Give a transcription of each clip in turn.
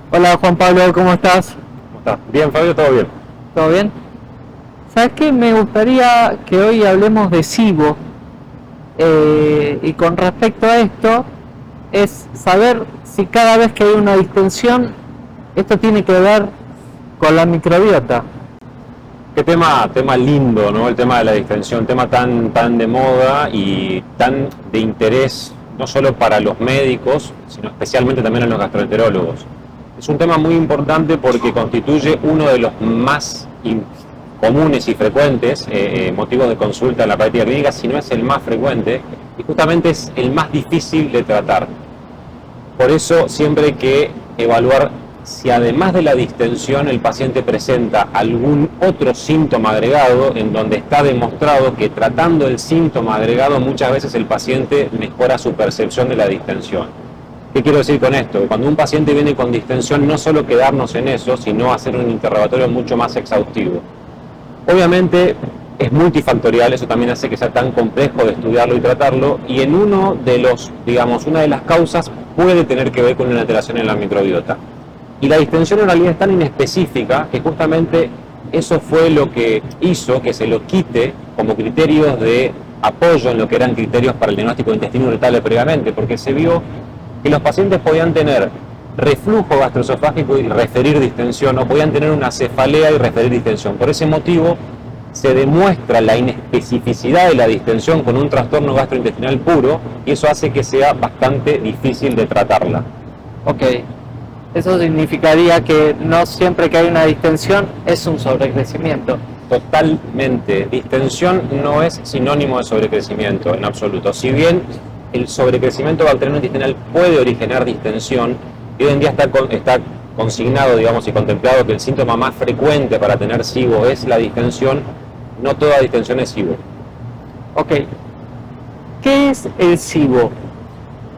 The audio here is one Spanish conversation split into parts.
Hola Juan Pablo, ¿cómo estás? ¿Cómo estás? Bien, Fabio, todo bien. ¿Todo bien? ¿Sabes qué? Me gustaría que hoy hablemos de SIBO. Y con respecto a esto, es saber si cada vez que hay una distensión, esto tiene que ver con la microbiota. Qué tema lindo, ¿no? El tema de la distensión, tema tan de moda y tan de interés, no solo para los médicos, sino especialmente también a los gastroenterólogos. Es un tema muy importante porque constituye uno de los más comunes y frecuentes motivos de consulta en la práctica clínica, si no es el más frecuente, y justamente es el más difícil de tratar. Por eso siempre hay que evaluar si además de la distensión el paciente presenta algún otro síntoma agregado en donde está demostrado que tratando el síntoma agregado muchas veces el paciente mejora su percepción de la distensión. ¿Qué quiero decir con esto? Cuando un paciente viene con distensión no solo quedarnos en eso, sino hacer un interrogatorio mucho más exhaustivo. Obviamente es multifactorial, eso también hace que sea tan complejo de estudiarlo y tratarlo, y en una de las causas puede tener que ver con una alteración en la microbiota. Y la distensión en realidad es tan inespecífica que justamente eso fue lo que hizo que se lo quite como criterios de apoyo en lo que eran criterios para el diagnóstico de intestino irritable previamente, porque se vio que los pacientes podían tener reflujo gastroesofágico y referir distensión, o podían tener una cefalea y referir distensión. Por ese motivo se demuestra la inespecificidad de la distensión con un trastorno gastrointestinal puro, y eso hace que sea bastante difícil de tratarla. Ok, eso significaría que no siempre que hay una distensión es un sobrecrecimiento. Totalmente. Distensión no es sinónimo de sobrecrecimiento en absoluto. Si bien el sobrecrecimiento bacteriano intestinal puede originar distensión, y hoy en día está consignado, digamos, y contemplado que el síntoma más frecuente para tener SIBO es la distensión, no toda distensión es SIBO. Ok, ¿qué es el SIBO?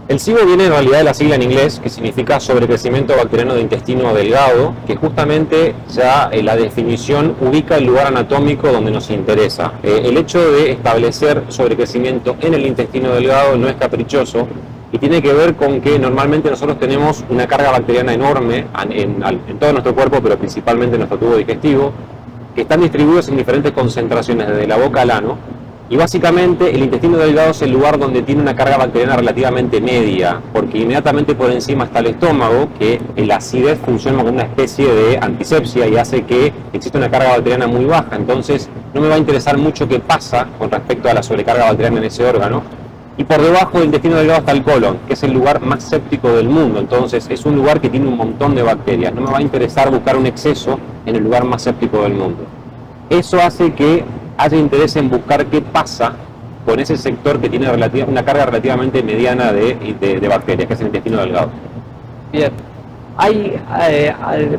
El SIBO viene en realidad de la sigla en inglés, que significa sobrecrecimiento bacteriano de intestino delgado, que justamente ya la definición ubica el lugar anatómico donde nos interesa. El hecho de establecer sobrecrecimiento en el intestino delgado no es caprichoso y tiene que ver con que normalmente nosotros tenemos una carga bacteriana enorme en todo nuestro cuerpo, pero principalmente en nuestro tubo digestivo, que están distribuidos en diferentes concentraciones desde la boca al ano. Y básicamente el intestino delgado es el lugar donde tiene una carga bacteriana relativamente media, porque inmediatamente por encima está el estómago, que la acidez funciona como una especie de antisepsia y hace que exista una carga bacteriana muy baja. Entonces no me va a interesar mucho qué pasa con respecto a la sobrecarga bacteriana en ese órgano. Y por debajo del intestino delgado está el colon, que es el lugar más séptico del mundo. Entonces es un lugar que tiene un montón de bacterias. No me va a interesar buscar un exceso en el lugar más séptico del mundo. Eso hace que haya interés en buscar qué pasa con ese sector que tiene una carga relativamente mediana de bacterias, que es el intestino delgado. Bien,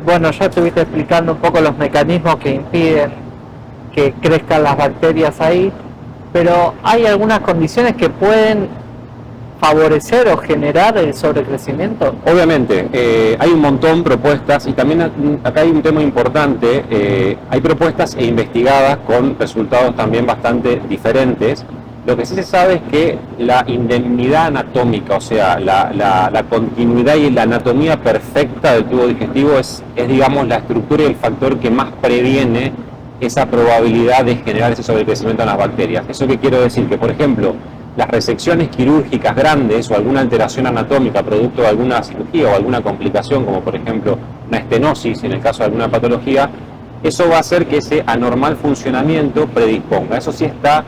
bueno, ya estuviste explicando un poco los mecanismos que impiden que crezcan las bacterias ahí, pero hay algunas condiciones que pueden favorecer o generar el sobrecrecimiento. Obviamente, hay un montón de propuestas, y también acá hay un tema importante, hay propuestas investigadas con resultados también bastante diferentes. Lo que sí se sabe es que la indemnidad anatómica, o sea, la continuidad y la anatomía perfecta del tubo digestivo es, digamos, la estructura y el factor que más previene esa probabilidad de generar ese sobrecrecimiento en las bacterias. ¿Eso qué quiero decir? Que, por ejemplo, las resecciones quirúrgicas grandes o alguna alteración anatómica producto de alguna cirugía o alguna complicación, como por ejemplo una estenosis en el caso de alguna patología, eso va a hacer que ese anormal funcionamiento predisponga. Eso sí está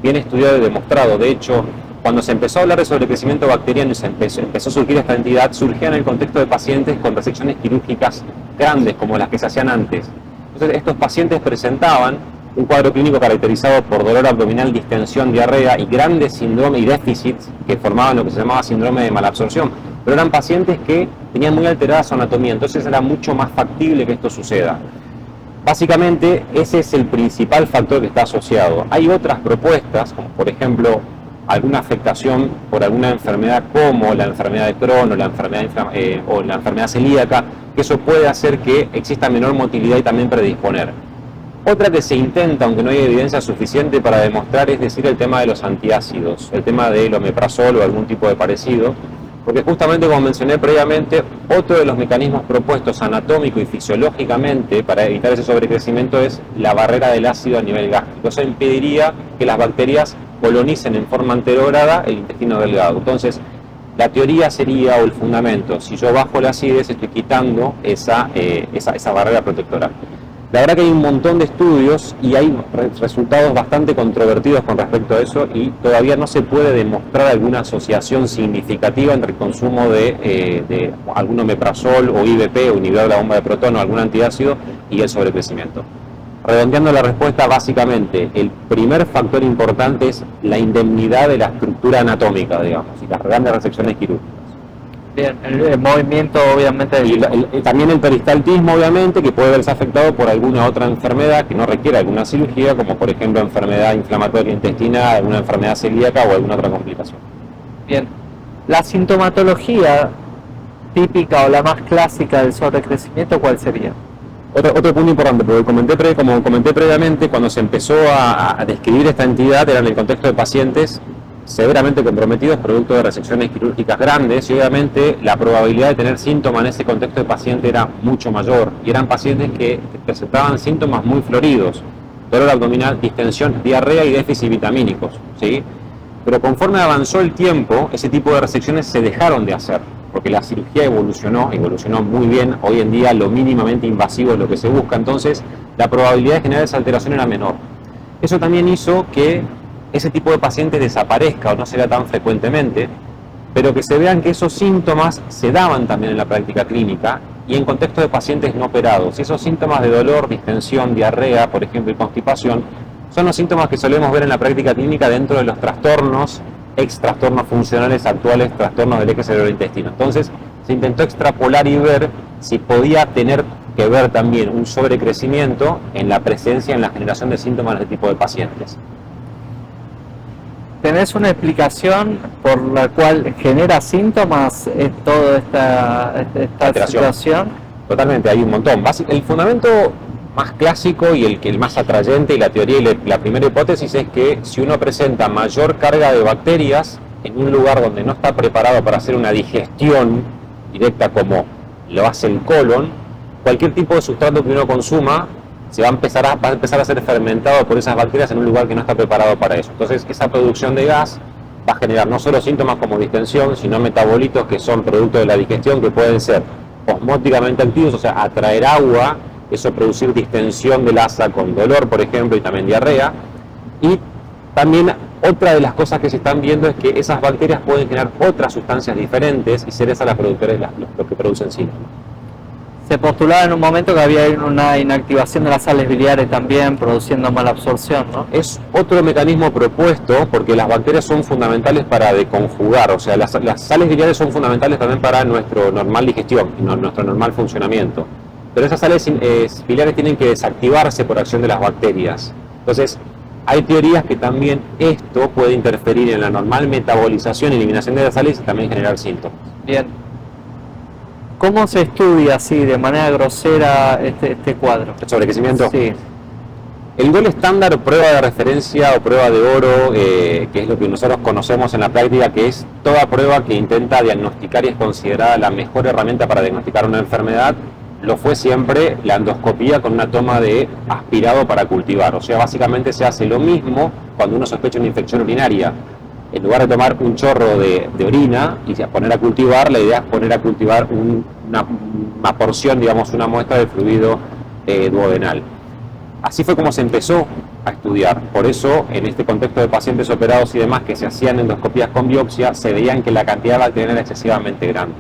bien estudiado y demostrado. De hecho, cuando se empezó a hablar de sobrecrecimiento bacteriano y empezó a surgir esta entidad, surgía en el contexto de pacientes con resecciones quirúrgicas grandes, como las que se hacían antes. Entonces, estos pacientes presentaban un cuadro clínico caracterizado por dolor abdominal, distensión, diarrea y grandes síndromes y déficits que formaban lo que se llamaba síndrome de malabsorción. Pero eran pacientes que tenían muy alterada su anatomía, entonces era mucho más factible que esto suceda. Básicamente, ese es el principal factor que está asociado. Hay otras propuestas, como por ejemplo alguna afectación por alguna enfermedad como la enfermedad de Crohn o la enfermedad celíaca, que eso puede hacer que exista menor motilidad y también predisponer. Otra que se intenta, aunque no hay evidencia suficiente para demostrar, es decir, el tema de los antiácidos, el tema del omeprazol o algún tipo de parecido, Porque justamente, como mencioné previamente, otro de los mecanismos propuestos anatómico y fisiológicamente para evitar ese sobrecrecimiento es la barrera del ácido a nivel gástrico. Eso impediría que las bacterias colonicen en forma anterograda el intestino delgado. Entonces, la teoría sería, o el fundamento, si yo bajo la acidez estoy quitando esa barrera protectora. La verdad que hay un montón de estudios y hay resultados bastante controvertidos con respecto a eso y todavía no se puede demostrar alguna asociación significativa entre el consumo de algún omeprazol o IBP o inhibidor de la bomba de protono o algún antiácido y el sobrecrecimiento. Redondeando la respuesta, básicamente el primer factor importante es la indemnidad de la estructura anatómica, digamos, y las grandes resecciones quirúrgicas. Bien, el movimiento obviamente... Y también el peristaltismo, obviamente, que puede verse afectado por alguna otra enfermedad que no requiere alguna cirugía, como por ejemplo enfermedad inflamatoria intestinal, alguna enfermedad celíaca o alguna otra complicación. Bien, la sintomatología típica o la más clásica del sobrecrecimiento, ¿cuál sería? Otro punto importante, porque como comenté previamente, cuando se empezó a describir esta entidad era en el contexto de pacientes severamente comprometidos producto de resecciones quirúrgicas grandes y obviamente la probabilidad de tener síntomas en ese contexto de paciente era mucho mayor y eran pacientes que presentaban síntomas muy floridos, dolor abdominal, distensión, diarrea y déficit vitamínicos, ¿sí? Pero conforme avanzó el tiempo, ese tipo de resecciones se dejaron de hacer porque la cirugía evolucionó muy bien, hoy en día lo mínimamente invasivo es lo que se busca, entonces la probabilidad de generar esa alteración era menor. Eso también hizo que ese tipo de paciente desaparezca o no se vea tan frecuentemente, pero que se vean que esos síntomas se daban también en la práctica clínica y en contexto de pacientes no operados. Y esos síntomas de dolor, distensión, diarrea, por ejemplo, y constipación, son los síntomas que solemos ver en la práctica clínica dentro de los trastornos, trastornos funcionales actuales, trastornos del eje cerebro-intestino. Entonces, se intentó extrapolar y ver si podía tener que ver también un sobrecrecimiento en la presencia, en la generación de síntomas de este tipo de pacientes. ¿Tenés una explicación por la cual genera síntomas toda esta situación? Totalmente, hay un montón. El fundamento más clásico y el más atrayente y la teoría y la primera hipótesis es que si uno presenta mayor carga de bacterias en un lugar donde no está preparado para hacer una digestión directa como lo hace el colon, cualquier tipo de sustrato que uno consuma va a empezar a ser fermentado por esas bacterias en un lugar que no está preparado para eso. Entonces, esa producción de gas va a generar no solo síntomas como distensión, sino metabolitos que son producto de la digestión, que pueden ser osmóticamente activos, o sea, atraer agua, eso producir distensión del asa con dolor, por ejemplo, y también diarrea. Y también otra de las cosas que se están viendo es que esas bacterias pueden generar otras sustancias diferentes y ser esas las productoras, los que producen síntomas. Se postulaba en un momento que había una inactivación de las sales biliares también, produciendo mala absorción, ¿no? Es otro mecanismo propuesto porque las bacterias son fundamentales para deconjugar, o sea, las sales biliares son fundamentales también para nuestra normal digestión, nuestro normal funcionamiento. Pero esas sales biliares tienen que desactivarse por acción de las bacterias. Entonces, hay teorías que también esto puede interferir en la normal metabolización y eliminación de las sales y también generar síntomas. Bien. ¿Cómo se estudia así, de manera grosera, este cuadro? ¿El sobrecrecimiento? Sí. El gol estándar, prueba de referencia o prueba de oro, que es lo que nosotros conocemos en la práctica, que es toda prueba que intenta diagnosticar y es considerada la mejor herramienta para diagnosticar una enfermedad, lo fue siempre la endoscopía con una toma de aspirado para cultivar. O sea, básicamente se hace lo mismo cuando uno sospecha una infección urinaria. En lugar de tomar un chorro de orina y poner a cultivar, la idea es poner a cultivar una porción, digamos, una muestra de fluido duodenal. Así fue como se empezó a estudiar. Por eso, en este contexto de pacientes operados y demás que se hacían endoscopías con biopsia, se veían que la cantidad de bacterias era excesivamente grande.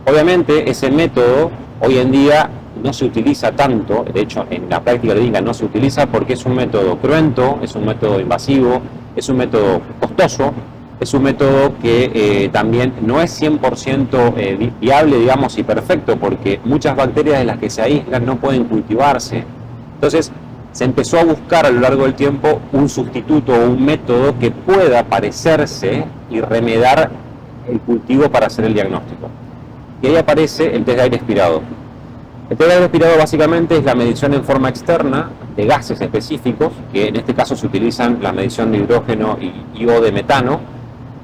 Obviamente, ese método hoy en día no se utiliza tanto, de hecho, en la práctica clínica no se utiliza porque es un método cruento, es un método invasivo, es un método costoso, es un método que también no es 100% viable, digamos, y perfecto, porque muchas bacterias de las que se aíslan no pueden cultivarse. Entonces, se empezó a buscar a lo largo del tiempo un sustituto o un método que pueda parecerse y remediar el cultivo para hacer el diagnóstico. Y ahí aparece el test de aire expirado. El test de aire expirado básicamente es la medición en forma externa de gases específicos, que en este caso se utilizan la medición de hidrógeno y o de metano,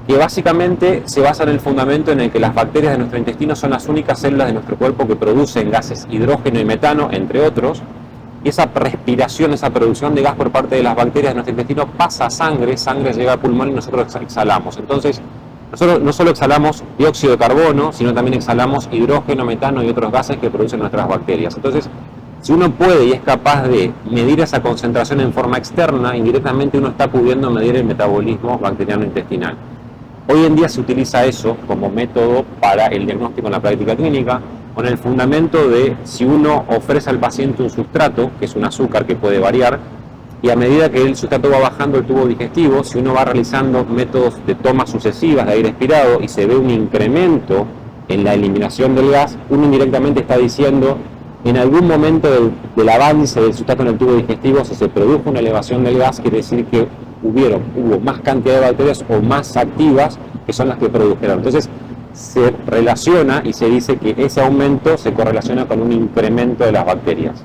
que básicamente se basa en el fundamento en el que las bacterias de nuestro intestino son las únicas células de nuestro cuerpo que producen gases hidrógeno y metano, entre otros, y esa respiración, esa producción de gas por parte de las bacterias de nuestro intestino pasa a sangre, sangre llega al pulmón y nosotros exhalamos. Entonces, nosotros no solo exhalamos dióxido de carbono, sino también exhalamos hidrógeno, metano y otros gases que producen nuestras bacterias. Entonces, si uno puede y es capaz de medir esa concentración en forma externa, indirectamente uno está pudiendo medir el metabolismo bacteriano intestinal. Hoy en día se utiliza eso como método para el diagnóstico en la práctica clínica, con el fundamento de si uno ofrece al paciente un sustrato, que es un azúcar que puede variar, y a medida que el sustrato va bajando el tubo digestivo, si uno va realizando métodos de tomas sucesivas de aire expirado y se ve un incremento en la eliminación del gas, uno indirectamente está diciendo en algún momento del avance del sustrato en el tubo digestivo, si se produjo una elevación del gas, quiere decir que hubo más cantidad de bacterias o más activas que son las que produjeron. Entonces se relaciona y se dice que ese aumento se correlaciona con un incremento de las bacterias.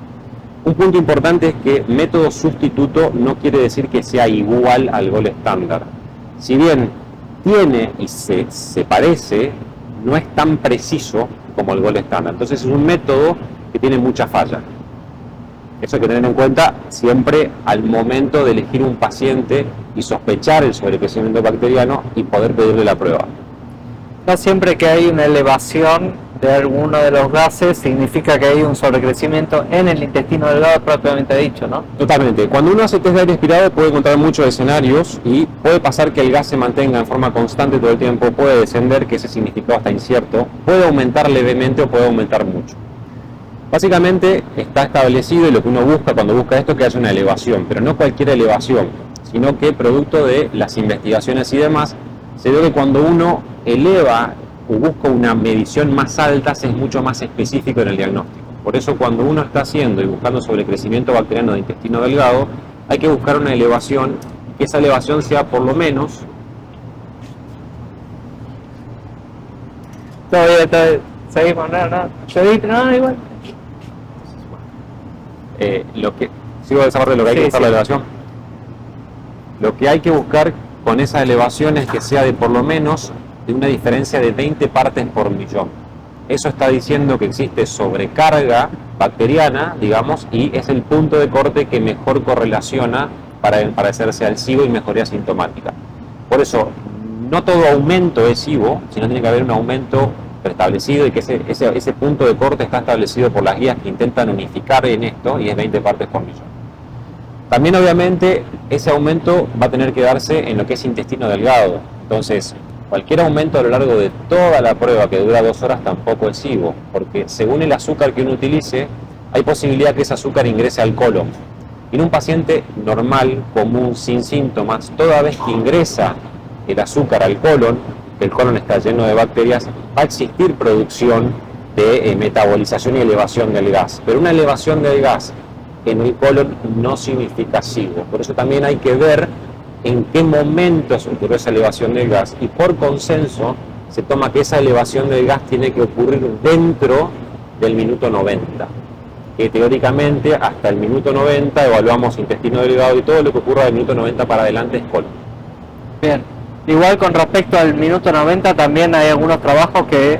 Un punto importante es que método sustituto no quiere decir que sea igual al gol estándar. Si bien tiene y se parece, no es tan preciso como el gol estándar. Entonces es un método que tiene mucha falla. Eso hay que tener en cuenta siempre al momento de elegir un paciente y sospechar el sobrecrecimiento bacteriano y poder pedirle la prueba. No siempre que hay una elevación de alguno de los gases significa que hay un sobrecrecimiento en el intestino delgado propiamente dicho, ¿no? Totalmente. Cuando uno hace test de aire expirado puede encontrar muchos escenarios y puede pasar que el gas se mantenga en forma constante todo el tiempo, puede descender, que ese significado está incierto, puede aumentar levemente o puede aumentar mucho. Básicamente está establecido, y lo que uno busca cuando busca esto, que haya una elevación, pero no cualquier elevación, sino que producto de las investigaciones y demás, se ve que cuando uno eleva o busca una medición más alta, es mucho más específico en el diagnóstico. Por eso cuando uno está haciendo y buscando sobrecrecimiento bacteriano de intestino delgado, hay que buscar una elevación, que esa elevación sea por lo menos... Todavía, seguimos, no, igual. Sigo desarrollando lo que hay que buscar la elevación. Lo que hay que buscar con esa elevación es que sea de por lo menos de una diferencia de 20 partes por millón. Eso está diciendo que existe sobrecarga bacteriana, digamos, y es el punto de corte que mejor correlaciona para hacerse al SIBO y mejoría sintomática. Por eso, no todo aumento es SIBO, sino tiene que haber un aumento preestablecido y que ese punto de corte está establecido por las guías que intentan unificar en esto y es 20 partes por millón. También obviamente ese aumento va a tener que darse en lo que es intestino delgado. Entonces cualquier aumento a lo largo de toda la prueba que dura 2 horas tampoco es SIBO, porque según el azúcar que uno utilice hay posibilidad que ese azúcar ingrese al colon. Y en un paciente normal, común, sin síntomas, toda vez que ingresa el azúcar al colon, el colon está lleno de bacterias, va a existir producción de metabolización y elevación del gas. Pero una elevación del gas en el colon no significa SIBO. Por eso también hay que ver en qué momento ocurrió esa elevación del gas. Y por consenso se toma que esa elevación del gas tiene que ocurrir dentro del minuto 90. Que teóricamente hasta el minuto 90 evaluamos intestino delgado y todo lo que ocurra del minuto 90 para adelante es colon. Bien. Igual con respecto al minuto 90 también hay algunos trabajos que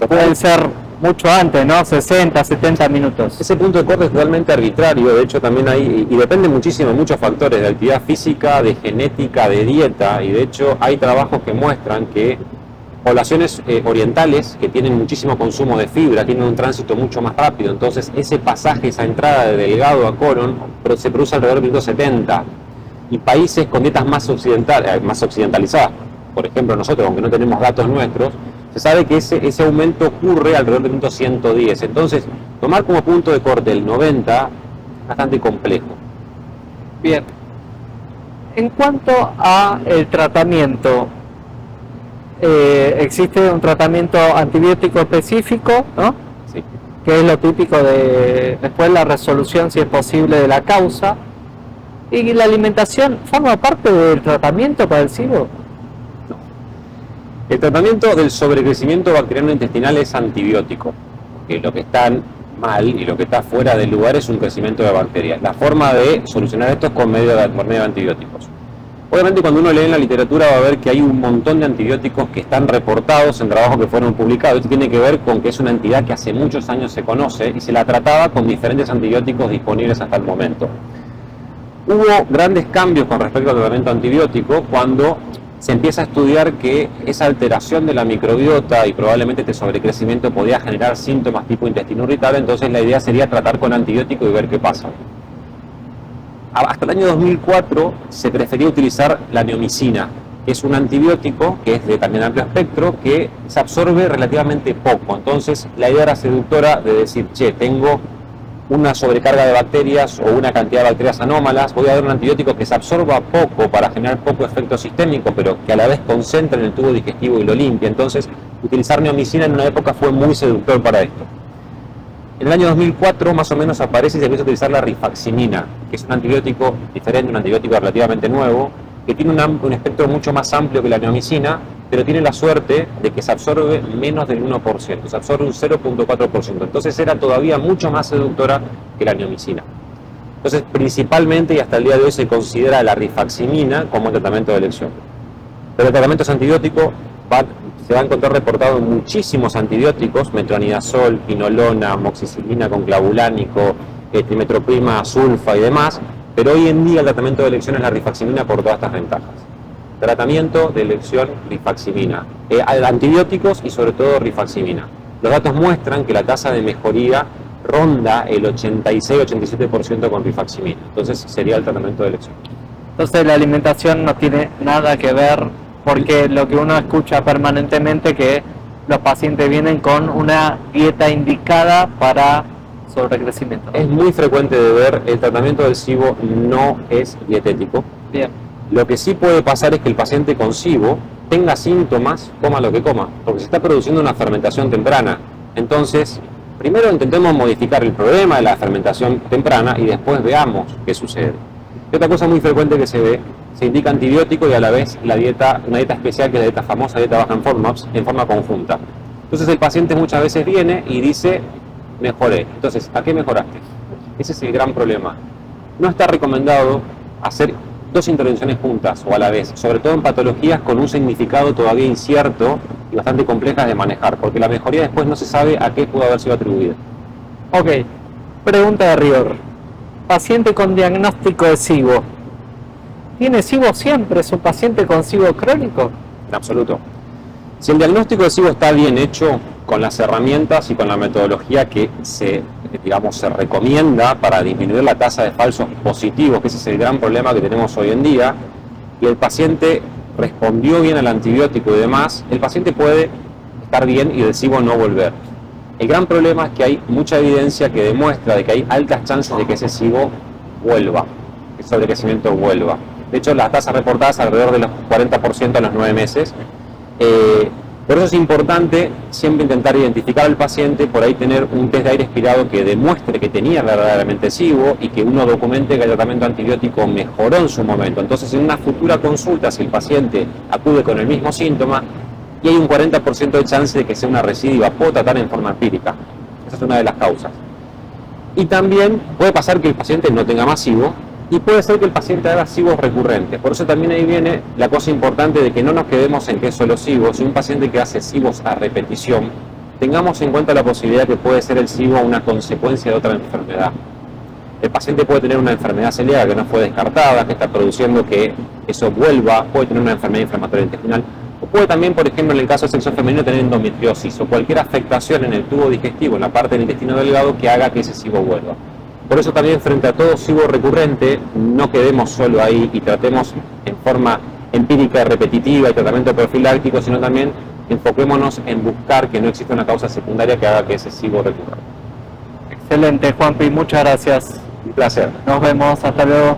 pueden ser mucho antes, ¿no? 60, 70 minutos. Ese punto de corte es totalmente arbitrario, de hecho también hay, y depende muchísimo de muchos factores, de actividad física, de genética, de dieta, y de hecho hay trabajos que muestran que poblaciones orientales que tienen muchísimo consumo de fibra, tienen un tránsito mucho más rápido, entonces ese pasaje, esa entrada de delgado a colon se produce alrededor del minuto 70. Y países con dietas más occidentalizadas, por ejemplo nosotros, aunque no tenemos datos nuestros, se sabe que ese aumento ocurre alrededor del minuto 110. Entonces, tomar como punto de corte el 90 es bastante complejo. Bien. En cuanto a el tratamiento, existe un tratamiento antibiótico específico, ¿no? Sí. Que es lo típico de después la resolución, si es posible, de la causa. ¿Y la alimentación forma parte del tratamiento para el SIBO? No. El tratamiento del sobrecrecimiento bacteriano intestinal es antibiótico, porque lo que está mal y lo que está fuera del lugar es un crecimiento de bacterias. La forma de solucionar esto es por medio de antibióticos. Obviamente cuando uno lee en la literatura va a ver que hay un montón de antibióticos que están reportados en trabajos que fueron publicados. Esto tiene que ver con que es una entidad que hace muchos años se conoce y se la trataba con diferentes antibióticos disponibles hasta el momento. Hubo grandes cambios con respecto al tratamiento antibiótico cuando se empieza a estudiar que esa alteración de la microbiota y probablemente este sobrecrecimiento podía generar síntomas tipo intestino irritable, entonces la idea sería tratar con antibiótico y ver qué pasa. Hasta el año 2004 se prefería utilizar la neomicina, que es un antibiótico que es de también amplio espectro, que se absorbe relativamente poco. Entonces la idea era seductora de decir, che, tengo una sobrecarga de bacterias o una cantidad de bacterias anómalas, voy a dar un antibiótico que se absorba poco para generar poco efecto sistémico, pero que a la vez concentra en el tubo digestivo y lo limpia. Entonces utilizar neomicina en una época fue muy seductor para esto. En el año 2004 más o menos aparece y se empieza a utilizar la rifaximina, que es un antibiótico diferente, un antibiótico relativamente nuevo, que tiene un espectro mucho más amplio que la neomicina, pero tiene la suerte de que se absorbe menos del 1%, se absorbe un 0.4%, entonces era todavía mucho más seductora que la neomicina. Entonces principalmente y hasta el día de hoy se considera la rifaximina como el tratamiento de elección. Pero el tratamiento antibiótico se va a encontrar reportado en muchísimos antibióticos, metronidazol, quinolona, amoxicilina con clavulánico, trimetroprima, sulfa y demás, pero hoy en día el tratamiento de elección es la rifaximina por todas estas ventajas. Tratamiento de elección rifaximina, antibióticos y sobre todo rifaximina. Los datos muestran que la tasa de mejoría ronda el 86-87% con rifaximina, entonces sería el tratamiento de elección. Entonces la alimentación no tiene nada que ver, porque lo que uno escucha permanentemente que los pacientes vienen con una dieta indicada para sobrecrecimiento. Es muy frecuente de ver, el tratamiento del SIBO no es dietético. Bien. Lo que sí puede pasar es que el paciente con SIBO tenga síntomas, coma lo que coma, porque se está produciendo una fermentación temprana. Entonces, primero intentemos modificar el problema de la fermentación temprana y después veamos qué sucede. Y otra cosa muy frecuente que se ve, se indica antibiótico y a la vez una dieta especial que es la dieta famosa, dieta baja en FODMAPs, en forma conjunta. Entonces el paciente muchas veces viene y dice, mejoré. Entonces, ¿a qué mejoraste? Ese es el gran problema. No está recomendado hacer dos intervenciones juntas o a la vez, sobre todo en patologías con un significado todavía incierto y bastante complejas de manejar, porque la mejoría después no se sabe a qué pudo haber sido atribuida. Ok, pregunta de rigor. Paciente con diagnóstico de SIBO. ¿Tiene SIBO siempre? ¿Es un paciente con SIBO crónico? En absoluto. Si el diagnóstico de SIBO está bien hecho, con las herramientas y con la metodología que se recomienda para disminuir la tasa de falsos positivos, que ese es el gran problema que tenemos hoy en día, y el paciente respondió bien al antibiótico y demás, el paciente puede estar bien y del SIBO no volver. El gran problema es que hay mucha evidencia que demuestra de que hay altas chances de que ese SIBO vuelva, que el sobrecrecimiento vuelva. De hecho, las tasas reportadas alrededor de los 40% a los 9 meses. Por eso es importante siempre intentar identificar al paciente, por ahí tener un test de aire expirado que demuestre que tenía verdaderamente SIBO y que uno documente que el tratamiento antibiótico mejoró en su momento. Entonces, en una futura consulta, si el paciente acude con el mismo síntoma, y hay un 40% de chance de que sea una recidiva, puedo tratar en forma empírica. Esa es una de las causas. Y también puede pasar que el paciente no tenga más SIBO, y puede ser que el paciente haga SIBOs recurrentes. Por eso también ahí viene la cosa importante de que no nos quedemos en que es solo SIBO. Si un paciente que hace SIBOs a repetición, tengamos en cuenta la posibilidad que puede ser el SIBO una consecuencia de otra enfermedad. El paciente puede tener una enfermedad celíaca que no fue descartada, que está produciendo que eso vuelva, puede tener una enfermedad inflamatoria intestinal, o puede también, por ejemplo, en el caso del sexo femenino, tener endometriosis o cualquier afectación en el tubo digestivo, en la parte del intestino delgado, que haga que ese SIBO vuelva. Por eso también frente a todo SIBO recurrente, no quedemos solo ahí y tratemos en forma empírica, repetitiva y tratamiento profiláctico, sino también enfoquémonos en buscar que no exista una causa secundaria que haga que ese SIBO recurra. Excelente, Juanpi, muchas gracias. Un placer. Nos vemos, hasta luego.